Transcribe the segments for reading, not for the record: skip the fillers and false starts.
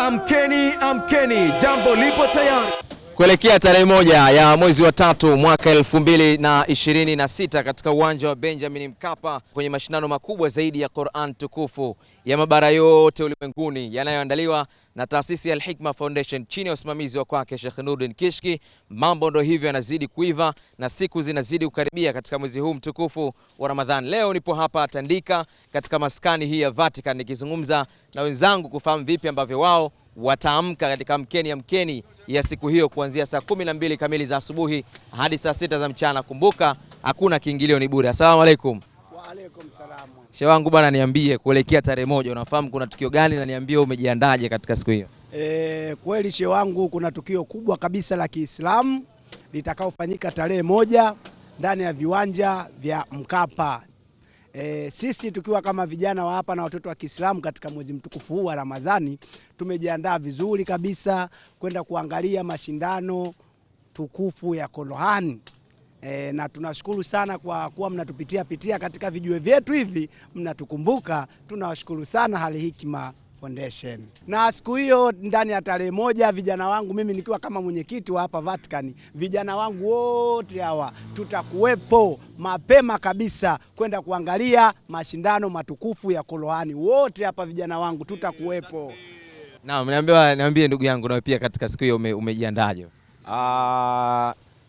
Amkeni, amkeni, jambo lipo tayari. Kuelekea tarehe 1 ya mwezi wa 3 mwaka 2026 katika uwanja wa Benjamin Mkapa kwenye mashindano makubwa zaidi ya Qur'an tukufu ya mabara yote ulimwenguni yanayoandaliwa na taasisi ya Al-Hikma Foundation chini ya usimamizi wa kwake Sheikh Nuruddin Kishki. Mambo ndo hivyo yanazidi kuiva na siku zinazidi kukaribia katika mwezi huu mtukufu wa Ramadhan. Leo nipo hapa Tandika katika maskani hii ya Vatican nikizungumza na wenzangu kufahamu vipi ambavyo wao wataamka katika mkeni ya siku hiyo kuanzia saa 12 kamili za asubuhi hadi saa 6 za mchana. Kumbuka hakuna kiingilio, ni bure. Asalamu alaykum. Wa alaykum salaam. Shehe wangu bwana, niambie kuelekea tarehe 1 unafahamu kuna tukio gani, na niambie umejiandaje katika siku hiyo? Kweli shehe wangu, kuna tukio kubwa kabisa la Kiislamu litakaofanyika tarehe 1 ndani ya viwanja vya Mkapa. Sisi tukiwa kama vijana wa hapa na watoto wa Kiislamu katika mwezi mtukufu huu wa Ramadhani tumejiandaa vizuri kabisa kwenda kuangalia mashindano tukufu ya Qur'an. Na tunashukuru sana kwa kuwa mnatupitia katika video vyetu hivi, mnatukumbuka. Tunawashukuru sana Al-Hikma Foundation. Na siku hiyo ndani ya tarehe 1 vijana wangu mimi nikiwa kama mwenyekiti wa hapa Vatican, vijana wangu wote hawa tutakuwepo mapema kabisa kwenda kuangalia mashindano matukufu ya Qur'ani. Wote hapa vijana wangu tutakuwepo. Naam, niambie ndugu yangu, na pia katika siku hiyo umejiandaje?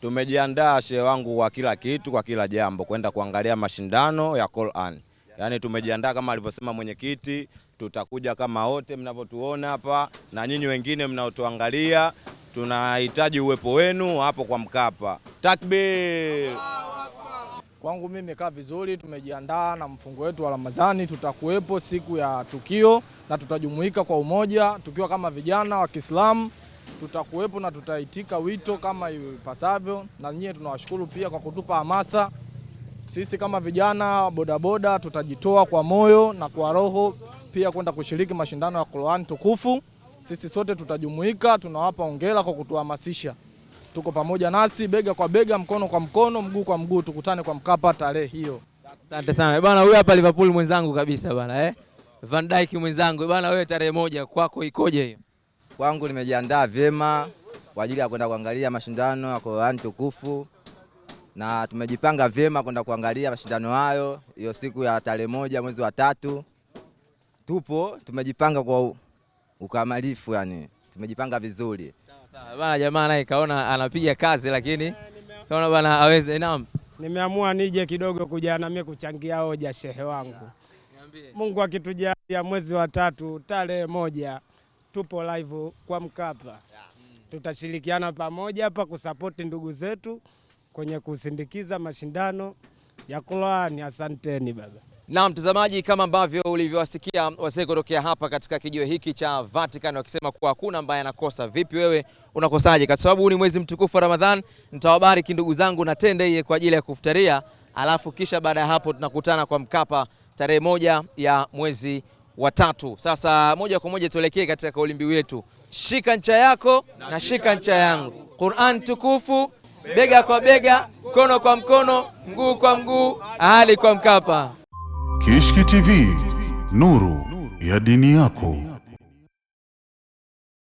Tumejiandaa shehe wangu kwa kila kitu, kwa kila jambo, kwenda kuangalia mashindano ya Qur'an. Yaani tumejiandaa kama alivyosema mwenyekiti, tutakuja kama wote mnavyotuona hapa, na nyinyi wengine mnaotuangalia, tunahitaji uwepo wenu hapo kwa Mkapa. Takbir! Kwangu mimi nimekaa vizuri, tumejiandaa na mfungo wetu wa Ramadhani. Tutakuwepo siku ya tukio na tutajumuika kwa umoja tukiwa kama vijana wa Kiislamu. Tutakuwepo na tutaitika wito kama ipasavyo, na nyinyi tunawashukuru pia kwa kutupa hamasa. Sisi kama vijana bodaboda tutajitoa kwa moyo na kwa roho pia kwenda kushiriki mashindano ya Qur'an tukufu. Sisi sote tutajumuika, tunawapa hongera kwa kutuhamasisha. Tuko pamoja nasi bega kwa bega, mkono kwa mkono, mguu kwa mguu, tukutane kwa Mkapa tarehe hiyo. Asante sana. Bwana huyu hapa Liverpool mwenzangu kabisa bwana Van Dijk mwenzangu. Bwana wewe tarehe 1 kwako ikoje hiyo? Kwangu nimejiandaa vyema kwa ajili ya kwenda kuangalia mashindano ya Qur'an tukufu, na tumejipanga vyema kwenda kuangalia mashindano hayo hiyo siku ya tarehe 1 mwezi wa 3. Tumejipanga kwa ukamilifu, yani tumejipanga vizuri. Sawa bwana, jamaa naye kaona anapiga kazi lakini kaona bwana aweze. Naam, nimeamua nije kidogo kuja na mimi kuchangia hoja shehe wangu. Niambie. Mungu akitujalia mwezi wa 3 tarehe 1 tupo live kwa Mkapa. Tutashirikiana pamoja hapa kusapoti ndugu zetu kwenye kusindikiza mashindano ya Qur'ani. Asanteni baba. Na mtazamaji, kama ambavyo ulivyowasikia wazee kutokea hapa katika kijiwe hiki cha Vatican wakisema kuwa hakuna ambaye anakosa. Vipi wewe unakosaje? Kwa sababu huu ni mwezi mtukufu wa Ramadhan. Nitawabariki ndugu zangu na tende hii kwa ajili ya kufutaria, alafu kisha baada ya hapo tunakutana kwa Mkapa tarehe 1 ya mwezi wa 3. Sasa moja kwa moja tuelekee katika kauli mbiu yetu, shika ncha yako na shika ncha yangu. Qur'an tukufu bega kwa bega, mkono kwa mkono, mguu kwa mguu, hadi kwa Mkapa. Kishki TV, nuru ya dini yako.